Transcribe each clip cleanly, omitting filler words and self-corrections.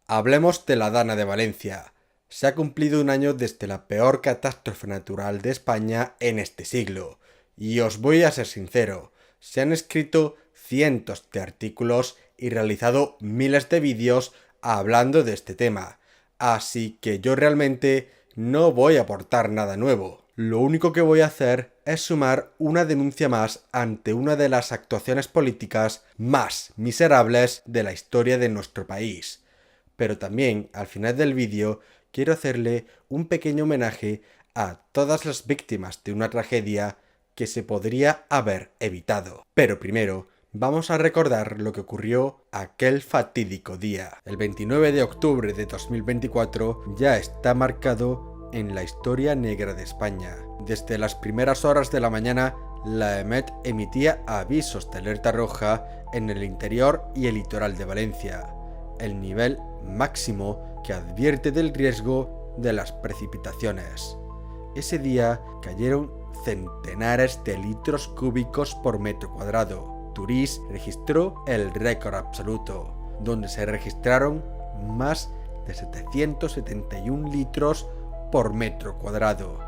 Hablemos de la Dana de Valencia. Se ha cumplido un año desde la peor catástrofe natural de España en este siglo. Y os voy a ser sincero, se han escrito cientos de artículos y realizado miles de vídeos hablando de este tema. Así que yo realmente no voy a aportar nada nuevo. Lo único que voy a hacer es sumar una denuncia más ante una de las actuaciones políticas más miserables de la historia de nuestro país. Pero también, al final del vídeo, quiero hacerle un pequeño homenaje a todas las víctimas de una tragedia que se podría haber evitado. Pero primero, vamos a recordar lo que ocurrió aquel fatídico día. El 29 de octubre de 2024 ya está marcado en la historia negra de España. Desde las primeras horas de la mañana, la EMET emitía avisos de alerta roja en el interior y el litoral de Valencia, el nivel máximo que advierte del riesgo de las precipitaciones. Ese día cayeron centenares de litros cúbicos por metro cuadrado. Turís registró el récord absoluto, donde se registraron más de 771 litros por metro cuadrado.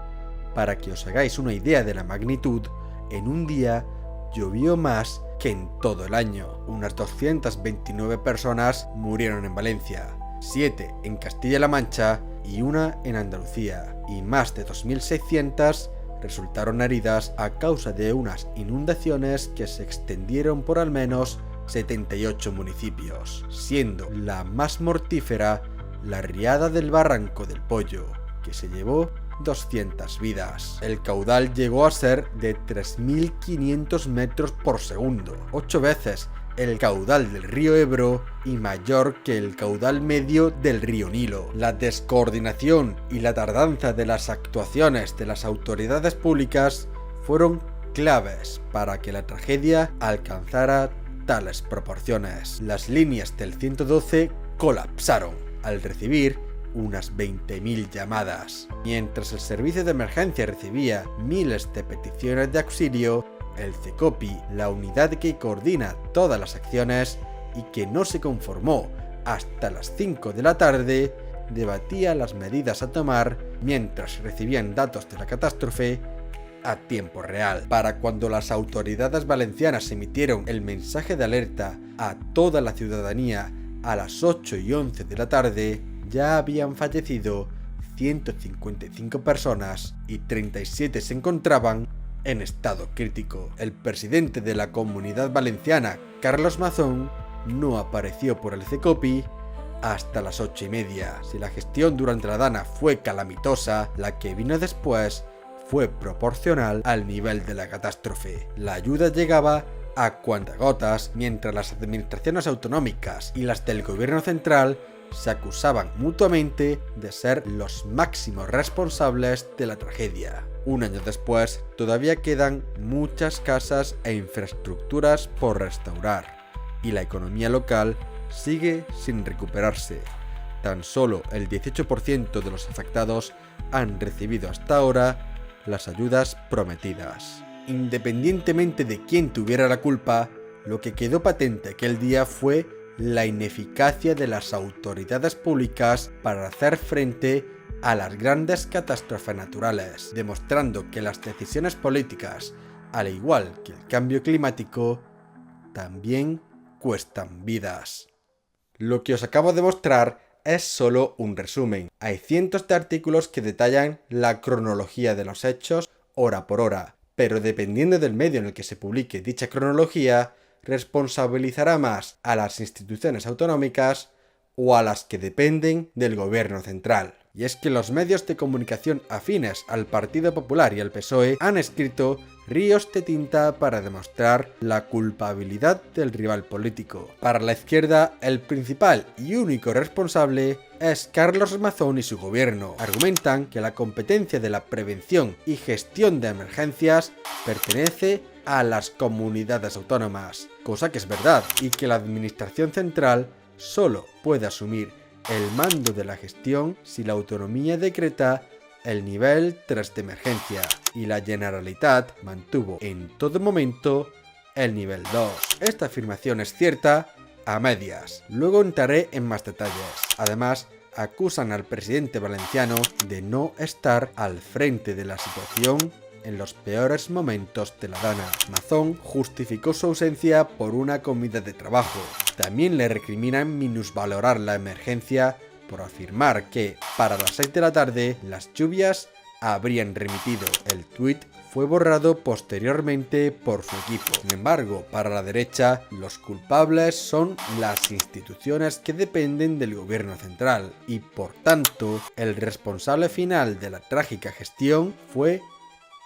Para que os hagáis una idea de la magnitud, en un día llovió más que en todo el año. Unas 229 personas murieron en Valencia, 7 en Castilla-La Mancha y 1 en Andalucía, y más de 2.600 resultaron heridas a causa de unas inundaciones que se extendieron por al menos 78 municipios, siendo la más mortífera la riada del Barranco del Pollo, que se llevó 200 vidas. El caudal llegó a ser de 3.500 metros por segundo, 8 veces el caudal del río Ebro y mayor que el caudal medio del río Nilo. La descoordinación y la tardanza de las actuaciones de las autoridades públicas fueron claves para que la tragedia alcanzara tales proporciones. Las líneas del 112 colapsaron al recibir unas 20.000 llamadas. Mientras el servicio de emergencia recibía miles de peticiones de auxilio, el CECOPI, la unidad que coordina todas las acciones y que no se conformó hasta las 5 de la tarde, debatía las medidas a tomar mientras recibían datos de la catástrofe a tiempo real. Para cuando las autoridades valencianas emitieron el mensaje de alerta a toda la ciudadanía a las 8:11 de la tarde, ya habían fallecido 155 personas y 37 se encontraban en estado crítico. El presidente de la Comunidad Valenciana, Carlos Mazón, no apareció por el CECOPI hasta las 8:30. Si la gestión durante la Dana fue calamitosa, la que vino después fue proporcional al nivel de la catástrofe. La ayuda llegaba a cuentagotas, mientras las administraciones autonómicas y las del gobierno central se acusaban mutuamente de ser los máximos responsables de la tragedia. Un año después, todavía quedan muchas casas e infraestructuras por restaurar, y la economía local sigue sin recuperarse. Tan solo el 18% de los afectados han recibido hasta ahora las ayudas prometidas. Independientemente de quién tuviera la culpa, lo que quedó patente aquel día fue la ineficacia de las autoridades públicas para hacer frente a las grandes catástrofes naturales, demostrando que las decisiones políticas, al igual que el cambio climático, también cuestan vidas. Lo que os acabo de mostrar es solo un resumen. Hay cientos de artículos que detallan la cronología de los hechos hora por hora, pero dependiendo del medio en el que se publique dicha cronología, responsabilizará más a las instituciones autonómicas o a las que dependen del gobierno central. Y es que los medios de comunicación afines al Partido Popular y al PSOE han escrito ríos de tinta para demostrar la culpabilidad del rival político. Para la izquierda, el principal y único responsable es Carlos Mazón y su gobierno. Argumentan que la competencia de la prevención y gestión de emergencias pertenece a las comunidades autónomas, cosa que es verdad, y que la administración central solo puede asumir el mando de la gestión si la autonomía decreta el nivel 3 de emergencia y la Generalitat mantuvo en todo momento el nivel 2. Esta afirmación es cierta a medias. Luego entraré en más detalles. Además, acusan al presidente valenciano de no estar al frente de la situación en los peores momentos de la Dana. Mazón justificó su ausencia por una comida de trabajo. También le recriminan minusvalorar la emergencia por afirmar que para las 6 de la tarde las lluvias habrían remitido. El tuit fue borrado posteriormente por su equipo. Sin embargo, para la derecha, los culpables son las instituciones que dependen del gobierno central y, por tanto, el responsable final de la trágica gestión fue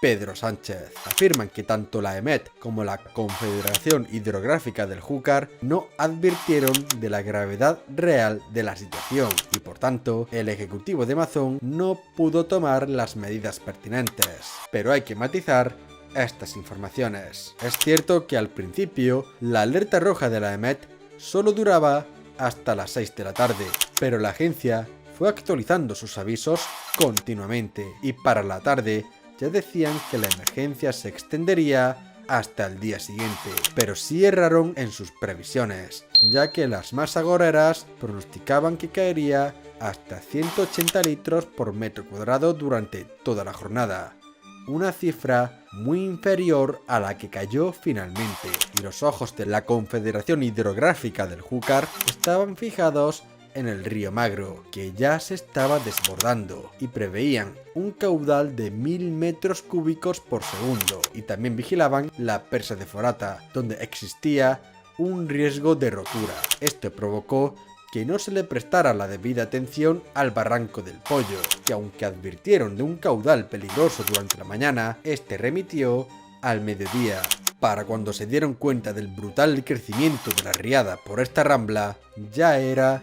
Pedro Sánchez. Afirman que tanto la EMET como la Confederación Hidrográfica del Júcar no advirtieron de la gravedad real de la situación y, por tanto, el ejecutivo de Mazón no pudo tomar las medidas pertinentes. Pero hay que matizar estas informaciones. Es cierto que al principio la alerta roja de la EMET solo duraba hasta las 6 de la tarde, pero la agencia fue actualizando sus avisos continuamente y para la tarde ya decían que la emergencia se extendería hasta el día siguiente, pero sí erraron en sus previsiones, ya que las más agoreras pronosticaban que caería hasta 180 litros por metro cuadrado durante toda la jornada, una cifra muy inferior a la que cayó finalmente, y los ojos de la Confederación Hidrográfica del Júcar estaban fijados en el río Magro, que ya se estaba desbordando, y preveían un caudal de 1000 metros cúbicos por segundo, y también vigilaban la presa de Forata, donde existía un riesgo de rotura. Esto provocó que no se le prestara la debida atención al barranco del Pollo, que aunque advirtieron de un caudal peligroso durante la mañana, este remitió al mediodía. Para cuando se dieron cuenta del brutal crecimiento de la riada por esta rambla, ya era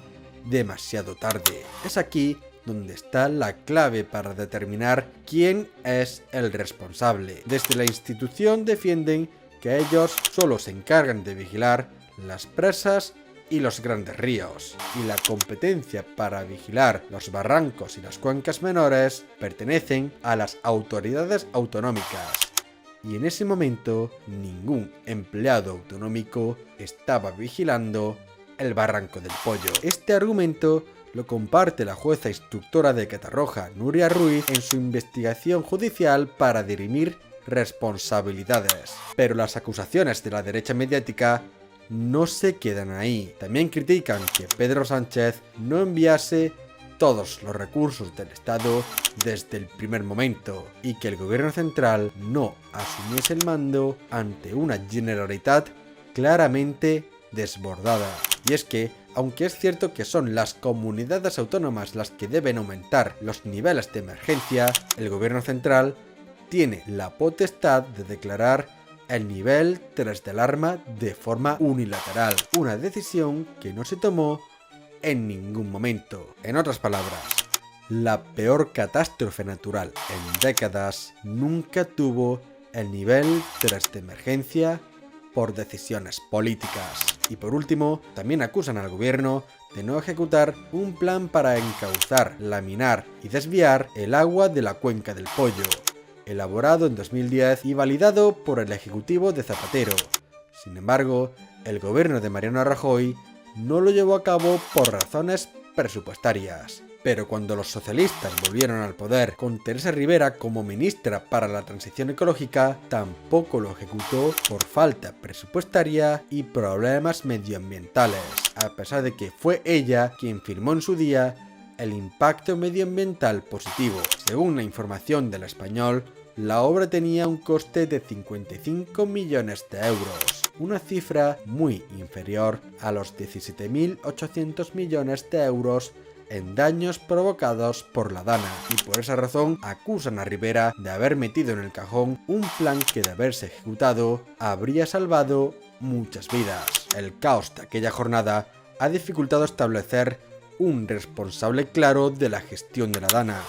demasiado tarde. Es aquí donde está la clave para determinar quién es el responsable. Desde la institución defienden que ellos solo se encargan de vigilar las presas y los grandes ríos, y la competencia para vigilar los barrancos y las cuencas menores pertenecen a las autoridades autonómicas. Y en ese momento ningún empleado autonómico estaba vigilando el barranco del Pollo. Este argumento lo comparte la jueza instructora de Catarroja, Nuria Ruiz, en su investigación judicial para dirimir responsabilidades. Pero las acusaciones de la derecha mediática no se quedan ahí. También critican que Pedro Sánchez no enviase todos los recursos del Estado desde el primer momento y que el gobierno central no asumiese el mando ante una Generalitat claramente desbordada. Y es que, aunque es cierto que son las comunidades autónomas las que deben aumentar los niveles de emergencia, el gobierno central tiene la potestad de declarar el nivel 3 de alarma de forma unilateral, una decisión que no se tomó en ningún momento. En otras palabras, la peor catástrofe natural en décadas nunca tuvo el nivel 3 de emergencia por decisiones políticas. Y por último, también acusan al gobierno de no ejecutar un plan para encauzar, laminar y desviar el agua de la cuenca del Pollo, elaborado en 2010 y validado por el Ejecutivo de Zapatero. Sin embargo, el gobierno de Mariano Rajoy no lo llevó a cabo por razones presupuestarias. Pero cuando los socialistas volvieron al poder con Teresa Rivera como ministra para la transición ecológica, tampoco lo ejecutó por falta presupuestaria y problemas medioambientales, a pesar de que fue ella quien firmó en su día el impacto medioambiental positivo. Según la información del Español, la obra tenía un coste de 55 millones de euros, una cifra muy inferior a los 17.800 millones de euros en daños provocados por la Dana, y por esa razón acusan a Rivera de haber metido en el cajón un plan que, de haberse ejecutado, habría salvado muchas vidas. El caos de aquella jornada ha dificultado establecer un responsable claro de la gestión de la Dana,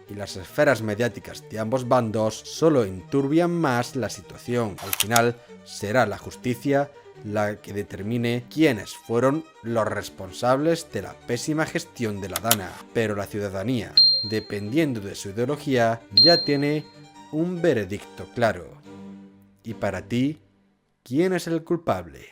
y las esferas mediáticas de ambos bandos solo enturbian más la situación. Al final será la justicia la que determine quiénes fueron los responsables de la pésima gestión de la Dana, pero la ciudadanía, dependiendo de su ideología, ya tiene un veredicto claro. Y para ti, ¿quién es el culpable?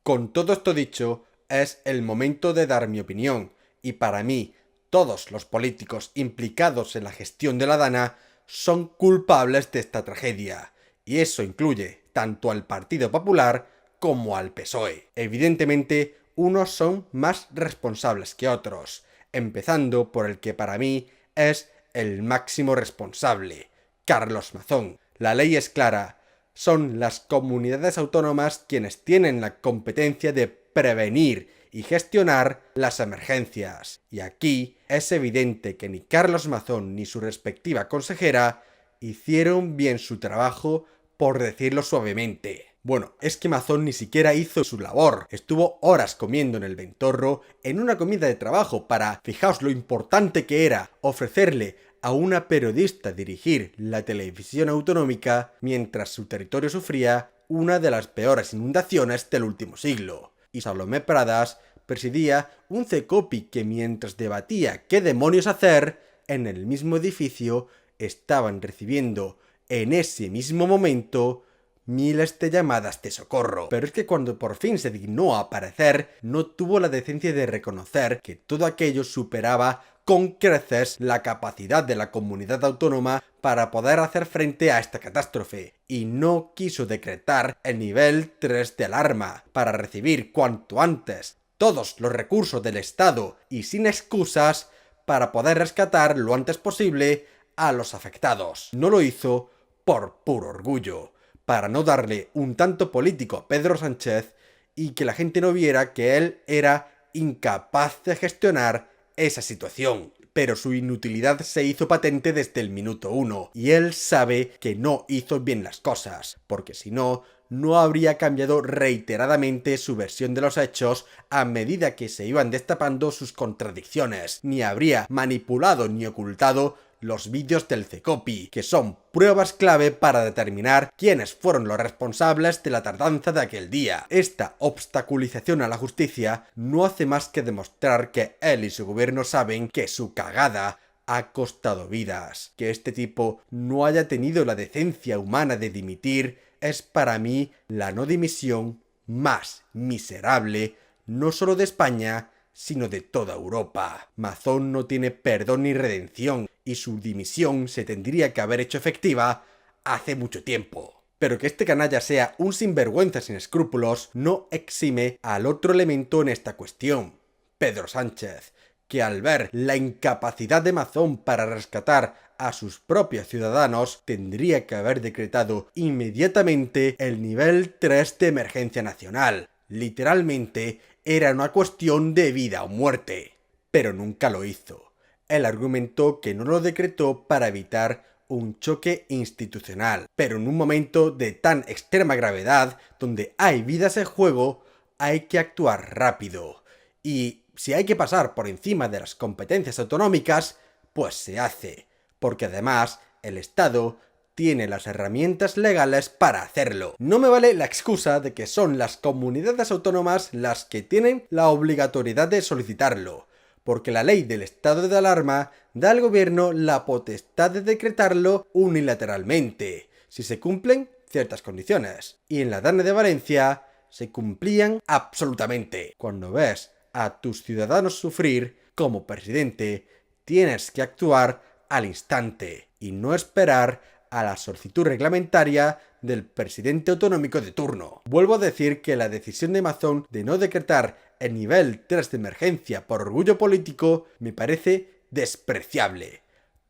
Con todo esto dicho, es el momento de dar mi opinión, y para mí, todos los políticos implicados en la gestión de la Dana son culpables de esta tragedia, y eso incluye tanto al Partido Popular como al PSOE. Evidentemente, unos son más responsables que otros, empezando por el que para mí es el máximo responsable, Carlos Mazón. La ley es clara, son las comunidades autónomas quienes tienen la competencia de prevenir y gestionar las emergencias. Y aquí es evidente que ni Carlos Mazón ni su respectiva consejera hicieron bien su trabajo, por decirlo suavemente. Bueno, es que Mazón ni siquiera hizo su labor. Estuvo horas comiendo en el Ventorro en una comida de trabajo para, fijaos lo importante que era, ofrecerle a una periodista dirigir la televisión autonómica mientras su territorio sufría una de las peores inundaciones del último siglo. Y Salomé Pradas presidía un CECOPI que mientras debatía qué demonios hacer, en el mismo edificio estaban recibiendo en ese mismo momento miles de llamadas de socorro. Pero es que cuando por fin se dignó a aparecer, no tuvo la decencia de reconocer que todo aquello superaba con creces la capacidad de la comunidad autónoma para poder hacer frente a esta catástrofe, y no quiso decretar el nivel 3 de alarma para recibir cuanto antes todos los recursos del Estado y sin excusas para poder rescatar lo antes posible a los afectados. No lo hizo por puro orgullo, para no darle un tanto político a Pedro Sánchez y que la gente no viera que él era incapaz de gestionar esa situación. Pero su inutilidad se hizo patente desde el minuto 1, y él sabe que no hizo bien las cosas, porque si no, no habría cambiado reiteradamente su versión de los hechos a medida que se iban destapando sus contradicciones, ni habría manipulado ni ocultado los vídeos del CECOPI, que son pruebas clave para determinar quiénes fueron los responsables de la tardanza de aquel día. Esta obstaculización a la justicia no hace más que demostrar que él y su gobierno saben que su cagada ha costado vidas. Que este tipo no haya tenido la decencia humana de dimitir es para mí la no dimisión más miserable, no solo de España, sino de toda Europa. Mazón no tiene perdón ni redención, y su dimisión se tendría que haber hecho efectiva hace mucho tiempo. Pero que este canalla sea un sinvergüenza sin escrúpulos no exime al otro elemento en esta cuestión, Pedro Sánchez, que al ver la incapacidad de Mazón para rescatar a sus propios ciudadanos, tendría que haber decretado inmediatamente el nivel 3 de emergencia nacional. Literalmente, era una cuestión de vida o muerte. Pero nunca lo hizo. Él argumentó que no lo decretó para evitar un choque institucional. Pero en un momento de tan extrema gravedad, donde hay vidas en juego, hay que actuar rápido. Y si hay que pasar por encima de las competencias autonómicas, pues se hace. Porque además, el Estado tiene las herramientas legales para hacerlo. No me vale la excusa de que son las comunidades autónomas las que tienen la obligatoriedad de solicitarlo, porque la ley del estado de alarma da al gobierno la potestad de decretarlo unilateralmente, si se cumplen ciertas condiciones. Y en la Dana de Valencia se cumplían absolutamente. Cuando ves a tus ciudadanos sufrir, como presidente, tienes que actuar al instante y no esperar a la solicitud reglamentaria del presidente autonómico de turno. Vuelvo a decir que la decisión de Mazón de no decretar el nivel 3 de emergencia por orgullo político me parece despreciable.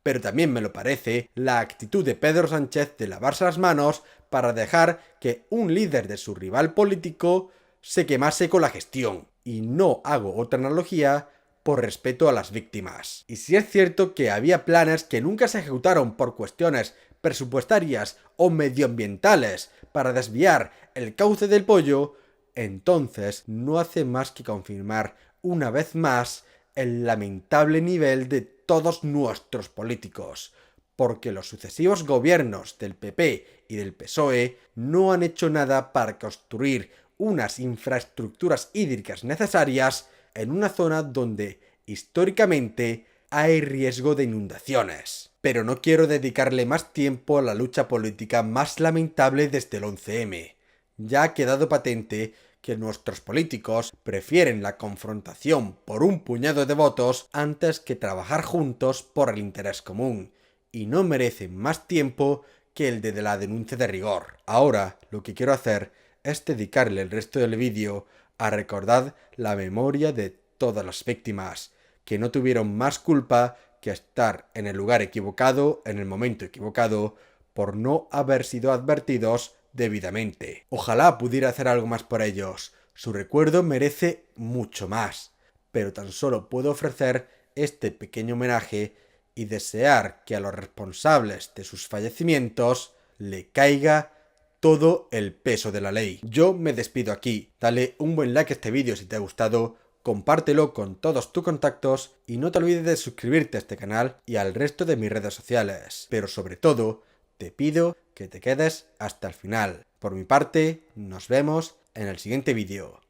Pero también me lo parece la actitud de Pedro Sánchez de lavarse las manos para dejar que un líder de su rival político se quemase con la gestión. Y no hago otra analogía por respeto a las víctimas. Y si es cierto que había planes que nunca se ejecutaron por cuestiones presupuestarias o medioambientales para desviar el cauce del pollo, entonces no hace más que confirmar una vez más el lamentable nivel de todos nuestros políticos, porque los sucesivos gobiernos del PP y del PSOE no han hecho nada para construir unas infraestructuras hídricas necesarias en una zona donde históricamente hay riesgo de inundaciones. Pero no quiero dedicarle más tiempo a la lucha política más lamentable desde el 11M. Ya ha quedado patente que nuestros políticos prefieren la confrontación por un puñado de votos antes que trabajar juntos por el interés común, y no merecen más tiempo que el de la denuncia de rigor. Ahora lo que quiero hacer es dedicarle el resto del vídeo a recordar la memoria de todas las víctimas, que no tuvieron más culpa que estar en el lugar equivocado, en el momento equivocado, por no haber sido advertidos debidamente. Ojalá pudiera hacer algo más por ellos. Su recuerdo merece mucho más, pero tan solo puedo ofrecer este pequeño homenaje y desear que a los responsables de sus fallecimientos le caiga todo el peso de la ley. Yo me despido aquí. Dale un buen like a este vídeo si te ha gustado, compártelo con todos tus contactos y no te olvides de suscribirte a este canal y al resto de mis redes sociales. Pero sobre todo, te pido que te quedes hasta el final. Por mi parte, nos vemos en el siguiente vídeo.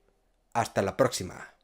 Hasta la próxima.